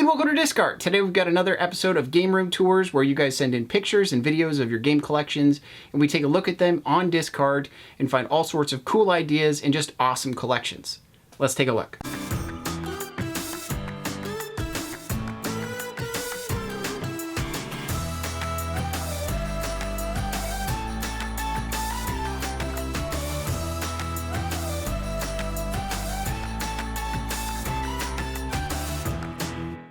and welcome to Discard. Today we've got another episode of Game Room Tours where you guys send in pictures and videos of your game collections and we take a look at them on Discard and find all sorts of cool ideas and just awesome collections. Let's take a look.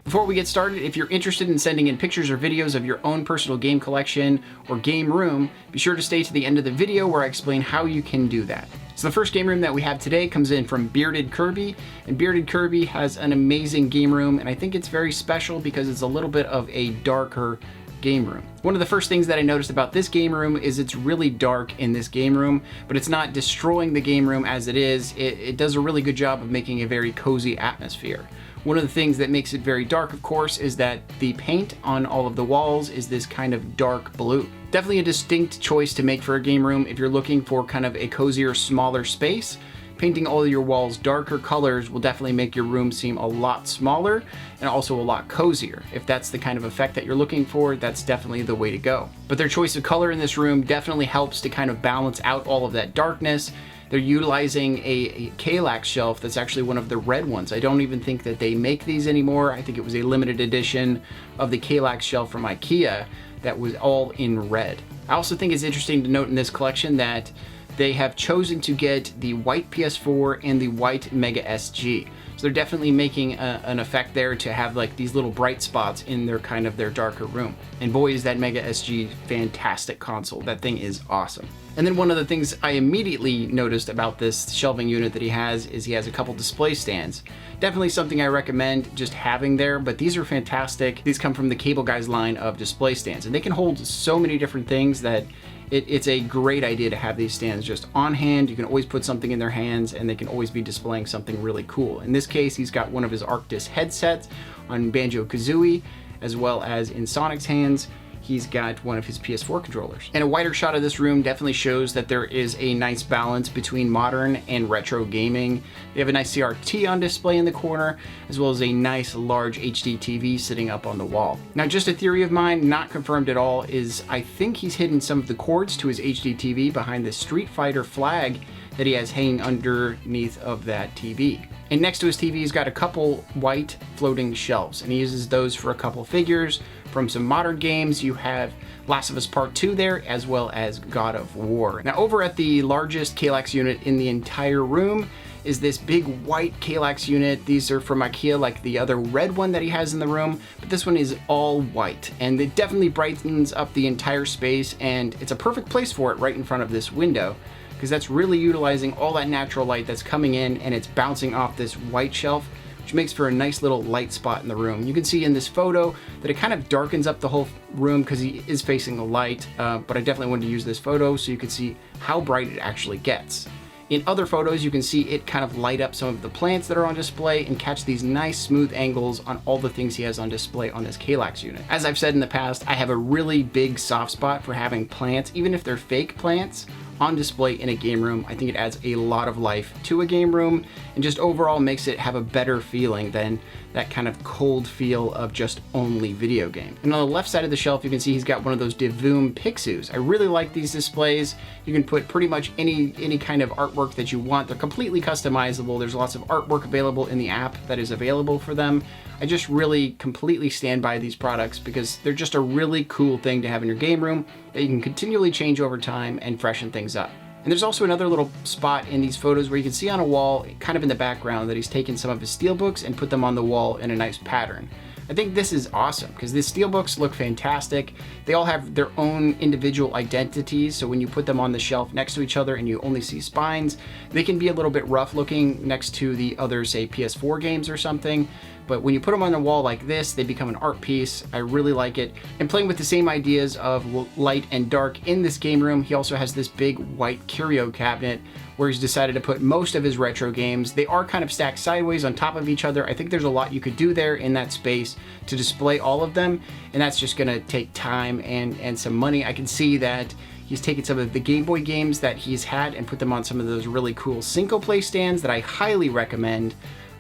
Before we get started, if you're interested in sending in pictures or videos of your own personal game collection or game room, be sure to stay to the end of the video where I explain how you can do that. So the first game room that we have today comes in from Bearded Kirby, and Bearded Kirby has an amazing game room, and I think it's very special because it's a little bit of a darker game room. One of the first things that I noticed about this game room is it's really dark in this game room, but it's not destroying the game room as it is. It does a really good job of making a very cozy atmosphere. One of the things that makes it very dark, of course, is that the paint on all of the walls is this kind of dark blue. Definitely a distinct choice to make for a game room if you're looking for kind of a cozier, smaller space. Painting all of your walls darker colors will definitely make your room seem a lot smaller and also a lot cozier. If that's the kind of effect that you're looking for, that's definitely the way to go. But their choice of color in this room definitely helps to kind of balance out all of that darkness. They're utilizing a Kallax shelf that's actually one of the red ones. I don't even think that they make these anymore. I think it was a limited edition of the Kallax shelf from IKEA that was all in red. I also think it's interesting to note in this collection that they have chosen to get the white PS4 and the white Mega SG. So they're definitely making an effect there to have like these little bright spots in their kind of their darker room. And boy, is that Mega SG fantastic console. That thing is awesome. And then one of the things I immediately noticed about this shelving unit that he has is he has a couple display stands. Definitely something I recommend just having there, but these are fantastic. These come from the Cable Guys line of display stands, and they can hold so many different things that it's a great idea to have these stands just on hand. You can always put something in their hands and they can always be displaying something really cool. In this case, he's got one of his Arctis headsets on Banjo-Kazooie, as well as in Sonic's hands, he's got one of his PS4 controllers. And a wider shot of this room definitely shows that there is a nice balance between modern and retro gaming. They have a nice CRT on display in the corner, as well as a nice large HD TV sitting up on the wall. Now, just a theory of mine, not confirmed at all, is I think he's hidden some of the cords to his HD TV behind the Street Fighter flag that he has hanging underneath of that TV. And next to his TV, he's got a couple white floating shelves, and he uses those for a couple figures. From some modern games, you have Last of Us Part 2 there, as well as God of War. Now, over at the largest Kallax unit in the entire room is this big white Kallax unit. These are from IKEA, like the other red one that he has in the room, but this one is all white, and it definitely brightens up the entire space, and it's a perfect place for it right in front of this window, because that's really utilizing all that natural light that's coming in, and it's bouncing off this white shelf, which makes for a nice little light spot in the room. You can see in this photo that it kind of darkens up the whole room because he is facing the light, but I definitely wanted to use this photo so you can see how bright it actually gets. In other photos, you can see it kind of light up some of the plants that are on display and catch these nice smooth angles on all the things he has on display on this Kallax unit. As I've said in the past, I have a really big soft spot for having plants, even if they're fake plants, on display in a game room. I think it adds a lot of life to a game room and just overall makes it have a better feeling than that kind of cold feel of just only video game. And on the left side of the shelf, you can see he's got one of those Divoom Pixus. I really like these displays. You can put pretty much any kind of artwork that you want. They're completely customizable. There's lots of artwork available in the app that is available for them. I just really completely stand by these products because they're just a really cool thing to have in your game room that you can continually change over time and freshen things up. And there's also another little spot in these photos where you can see on a wall, kind of in the background, that he's taken some of his steelbooks and put them on the wall in a nice pattern. I think this is awesome because the steelbooks look fantastic. They all have their own individual identities, so when you put them on the shelf next to each other and you only see spines, they can be a little bit rough looking next to the other, say, PS4 games or something. But when you put them on the wall like this, they become an art piece. I really like it. And playing with the same ideas of light and dark in this game room, he also has this big white curio cabinet where he's decided to put most of his retro games. They are kind of stacked sideways on top of each other. I think there's a lot you could do there in that space to display all of them, and that's just gonna take time and some money. I can see that he's taken some of the Game Boy games that he's had and put them on some of those really cool single play stands that I highly recommend.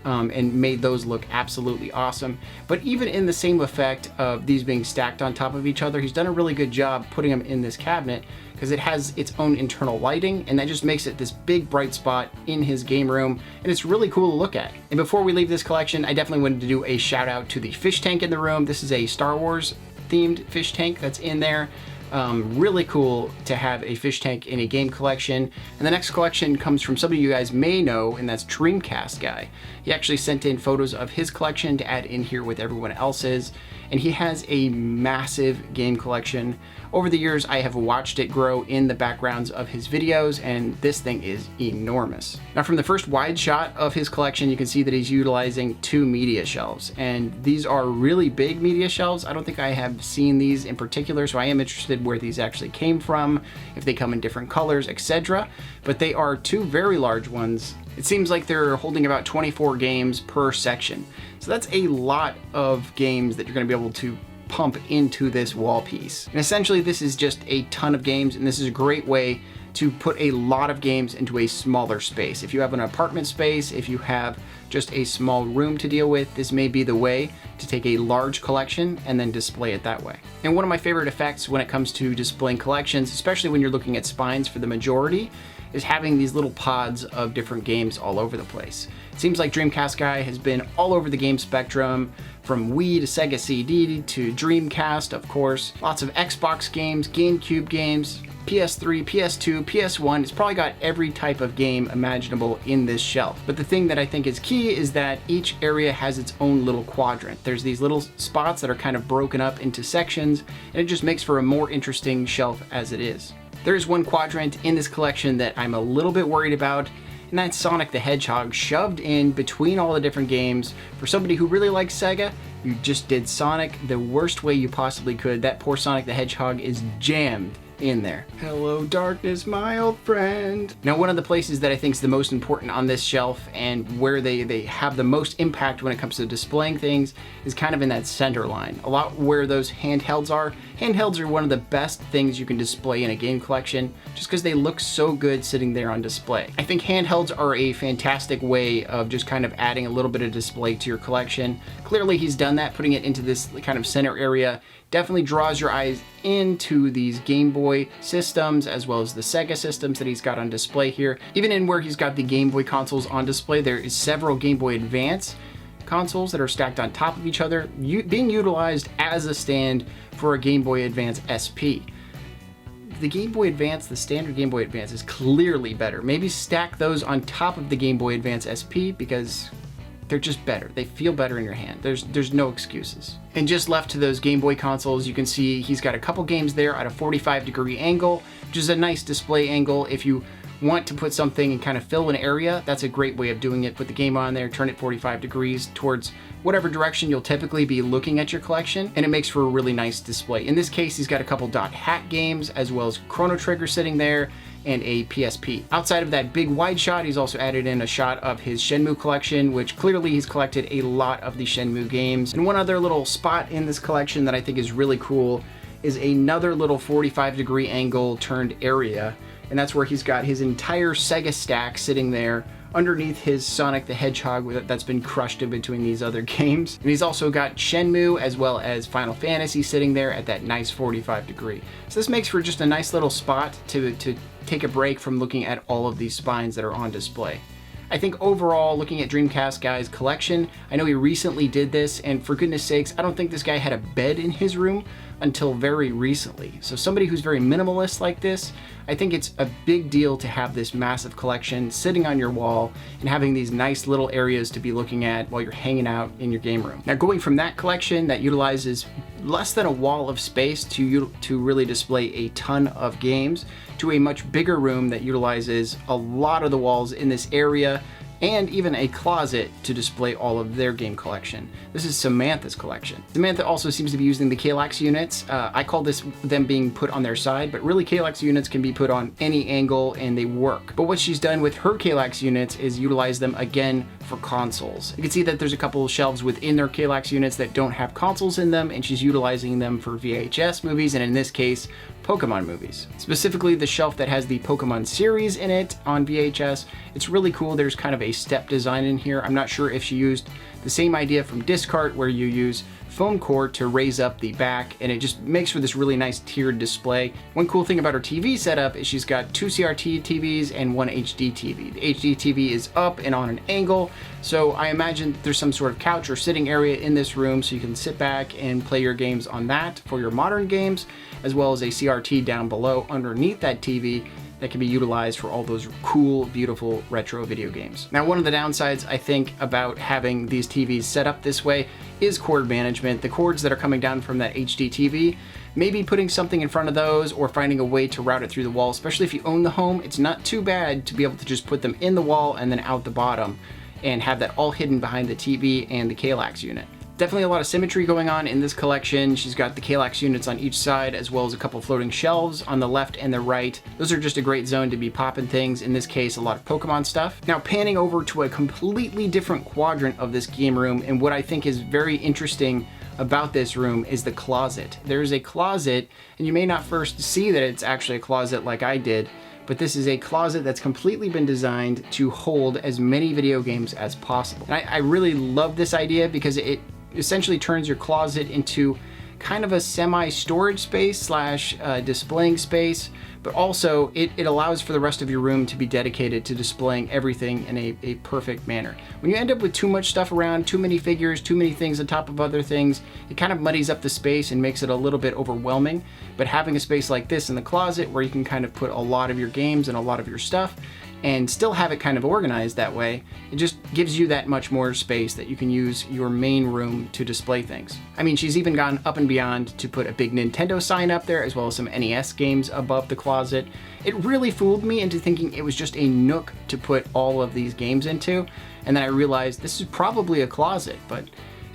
and made those look absolutely awesome. But even in the same effect of these being stacked on top of each other, he's done a really good job putting them in this cabinet because it has its own internal lighting, and that just makes it this big bright spot in his game room, and it's really cool to look at. And before we leave this collection, I definitely wanted to do a shout out to the fish tank in the room. This is a Star Wars themed fish tank that's in there. Really cool to have a fish tank in a game collection. And the next collection comes from somebody you guys may know, and that's DreamcastGuy. He actually sent in photos of his collection to add in here with everyone else's, and he has a massive game collection. Over the years, I have watched it grow in the backgrounds of his videos, and this thing is enormous. Now, from the first wide shot of his collection, you can see that he's utilizing 2 media shelves, and these are really big media shelves. I don't think I have seen these in particular, so I am interested where these actually came from, if they come in different colors, etc. But they are 2 very large ones. It seems like they're holding about 24 games per section. So that's a lot of games that you're going to be able to pump into this wall piece. And essentially this is just a ton of games, and this is a great way to put a lot of games into a smaller space. If you have an apartment space, if you have just a small room to deal with, this may be the way to take a large collection and then display it that way. And one of my favorite effects when it comes to displaying collections, especially when you're looking at spines for the majority, is having these little pods of different games all over the place. It seems like DreamcastGuy has been all over the game spectrum, from Wii to Sega CD to Dreamcast, of course. Lots of Xbox games, GameCube games, PS3, PS2, PS1. It's probably got every type of game imaginable in this shelf. But the thing that I think is key is that each area has its own little quadrant. There's these little spots that are kind of broken up into sections, and it just makes for a more interesting shelf as it is. There is one quadrant in this collection that I'm a little bit worried about, and that's Sonic the Hedgehog shoved in between all the different games. For somebody who really likes Sega, you just did Sonic the worst way you possibly could. That poor Sonic the Hedgehog is jammed in there. Hello darkness, my old friend. Now, one of the places that I think is the most important on this shelf and where they have the most impact when it comes to displaying things is kind of in that center line. A lot where those handhelds are. Handhelds are one of the best things you can display in a game collection just because they look so good sitting there on display. I think handhelds are a fantastic way of just kind of adding a little bit of display to your collection. Clearly he's done that, putting it into this kind of center area. Definitely draws your eyes into these Game Boy systems as well as the Sega systems that he's got on display here. Even in where he's got the Game Boy consoles on display, there is several Game Boy Advance consoles that are stacked on top of each other, being utilized as a stand for a Game Boy Advance SP. The Game Boy Advance, the standard Game Boy Advance, is clearly better. Maybe stack those on top of the Game Boy Advance SP because they're just better. They feel better in your hand. There's no excuses. And just left to those Game Boy consoles, you can see he's got a couple games there at a 45-degree angle, which is a nice display angle. If you want to put something and kind of fill an area, that's a great way of doing it. Put the game on there, turn it 45 degrees towards whatever direction you'll typically be looking at your collection, and it makes for a really nice display. In this case, he's got a couple Dot Hack games as well as Chrono Trigger sitting there, and a PSP. Outside of that big wide shot, he's also added in a shot of his Shenmue collection, which clearly he's collected a lot of the Shenmue games. And one other little spot in this collection that I think is really cool is another little 45-degree angle turned area, and that's where he's got his entire Sega stack sitting there underneath his Sonic the Hedgehog that's been crushed in between these other games. And he's also got Shenmue as well as Final Fantasy sitting there at that nice 45 degree. So this makes for just a nice little spot to take a break from looking at all of these spines that are on display. I think overall, looking at DreamcastGuy's collection, I know he recently did this, and for goodness sakes, I don't think this guy had a bed in his room until very recently. So somebody who's very minimalist like this, I think it's a big deal to have this massive collection sitting on your wall and having these nice little areas to be looking at while you're hanging out in your game room. Now, going from that collection that utilizes less than a wall of space to really display a ton of games, to a much bigger room that utilizes a lot of the walls in this area and even a closet to display all of their game collection. This is Samantha's collection. Samantha also seems to be using the Kallax units. I call this them being put on their side, but really Kallax units can be put on any angle and they work. But what she's done with her Kallax units is utilize them again for consoles. You can see that there's a couple of shelves within their Kallax units that don't have consoles in them, and she's utilizing them for VHS movies, and in this case, Pokemon movies. Specifically the shelf that has the Pokemon series in it on VHS. It's really cool. There's kind of a step design in here. I'm not sure if she used the same idea from Discart where you use foam core to raise up the back, and it just makes for this really nice tiered display. One cool thing about her TV setup is she's got 2 CRT TVs and 1 HD TV. The HD TV is up and on an angle, so I imagine there's some sort of couch or sitting area in this room so you can sit back and play your games on that for your modern games, as well as a CRT down below underneath that TV that can be utilized for all those cool, beautiful retro video games. Now, one of the downsides I think about having these TVs set up this way is cord management. The cords that are coming down from that HD TV, maybe putting something in front of those or finding a way to route it through the wall, especially if you own the home, it's not too bad to be able to just put them in the wall and then out the bottom and have that all hidden behind the TV and the Kallax unit. Definitely a lot of symmetry going on in this collection. She's got the Kallax units on each side, as well as a couple floating shelves on the left and the right. Those are just a great zone to be popping things. In this case, a lot of Pokemon stuff. Now, panning over to a completely different quadrant of this game room, and what I think is very interesting about this room is the closet. There's a closet, and you may not first see that it's actually a closet like I did, but this is a closet that's completely been designed to hold as many video games as possible. And I really love this idea because it essentially turns your closet into kind of a semi-storage space slash displaying space, but also it allows for the rest of your room to be dedicated to displaying everything in a perfect manner. When you end up with too much stuff around, too many figures, too many things on top of other things, it kind of muddies up the space and makes it a little bit overwhelming. But having a space like this in the closet where you can kind of put a lot of your games and a lot of your stuff and still have it kind of organized that way, it just gives you that much more space that you can use your main room to display things. I mean, she's even gone up and beyond to put a big Nintendo sign up there, as well as some NES games above the closet. It really fooled me into thinking it was just a nook to put all of these games into, and then I realized this is probably a closet, but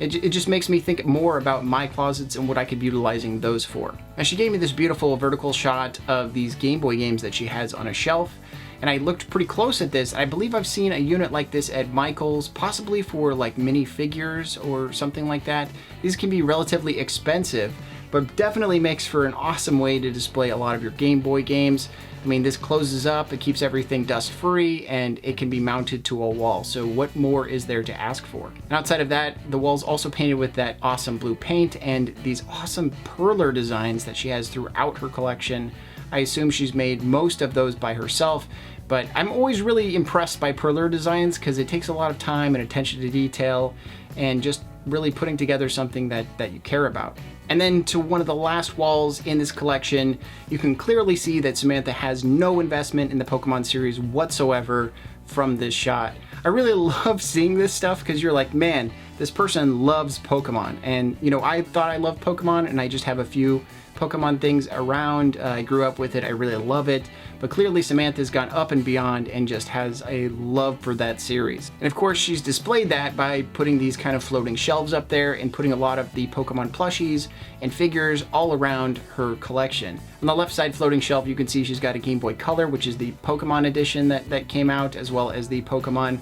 it just makes me think more about my closets and what I could be utilizing those for. Now, she gave me this beautiful vertical shot of these Game Boy games that she has on a shelf, and I looked pretty close at this. I believe I've seen a unit like this at Michael's, possibly for like mini figures or something like that. These can be relatively expensive, but definitely makes for an awesome way to display a lot of your Game Boy games. I mean, this closes up, it keeps everything dust free, and it can be mounted to a wall. So what more is there to ask for? And outside of that, the wall's also painted with that awesome blue paint and these awesome perler designs that she has throughout her collection. I assume she's made most of those by herself, but I'm always really impressed by perler designs because it takes a lot of time and attention to detail and just really putting together something that you care about. And then to one of the last walls in this collection, you can clearly see that Samantha has no investment in the Pokemon series whatsoever from this shot. I really love seeing this stuff because you're like, man, this person loves Pokemon. And you know, I thought I loved Pokemon and I just have a few Pokemon things around. I grew up with it, I really love it, but clearly Samantha's gone up and beyond and just has a love for that series. And of course she's displayed that by putting these kind of floating shelves up there and putting a lot of the Pokemon plushies and figures all around her collection. On the left side floating shelf you can see she's got a Game Boy Color, which is the Pokemon edition that came out, as well as the Pokemon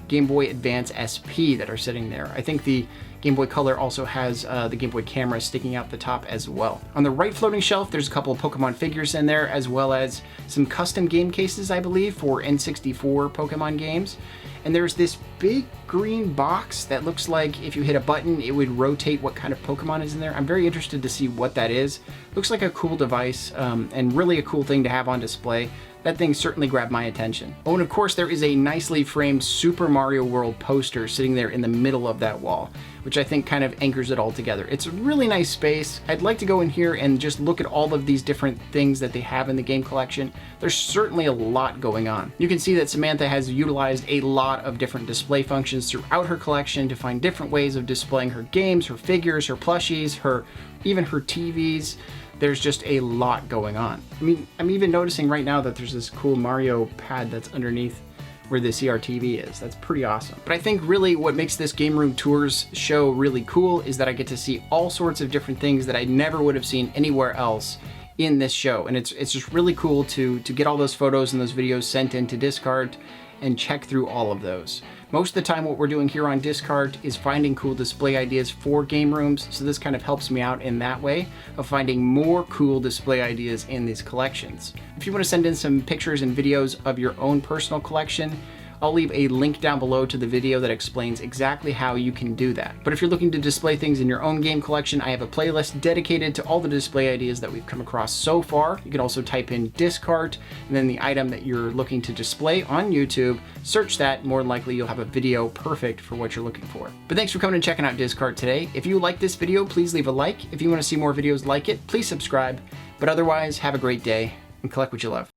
Game Boy Advance SP that are sitting there. I think the Game Boy Color also has the Game Boy camera sticking out the top as well. On the right floating shelf, there's a couple of Pokemon figures in there, as well as some custom game cases, I believe, for N64 Pokemon games. And there's this big green box that looks like if you hit a button, it would rotate what kind of Pokemon is in there. I'm very interested to see what that is. Looks like a cool device and really a cool thing to have on display. That thing certainly grabbed my attention. Oh, and of course there is a nicely framed Super Mario World poster sitting there in the middle of that wall, which I think kind of anchors it all together. It's a really nice space. I'd like to go in here and just look at all of these different things that they have in the game collection. There's certainly a lot going on. You can see that Samantha has utilized a lot of different display functions throughout her collection to find different ways of displaying her games, her figures, her plushies, even her TVs. There's just a lot going on. I mean, I'm even noticing right now that there's this cool Mario pad that's underneath where the CRTV is. That's pretty awesome. But I think really what makes this Game Room Tours show really cool is that I get to see all sorts of different things that I never would have seen anywhere else in this show. And it's just really cool to get all those photos and those videos sent into Discard and check through all of those. Most of the time what we're doing here on Discard is finding cool display ideas for game rooms, so this kind of helps me out in that way of finding more cool display ideas in these collections. If you want to send in some pictures and videos of your own personal collection, I'll leave a link down below to the video that explains exactly how you can do that. But if you're looking to display things in your own game collection, I have a playlist dedicated to all the display ideas that we've come across so far. You can also type in discard and then the item that you're looking to display on YouTube, search that, more than likely you'll have a video perfect for what you're looking for. But thanks for coming and checking out Discard today. If you like this video, please leave a like. If you want to see more videos like it, please subscribe. But otherwise, have a great day and collect what you love.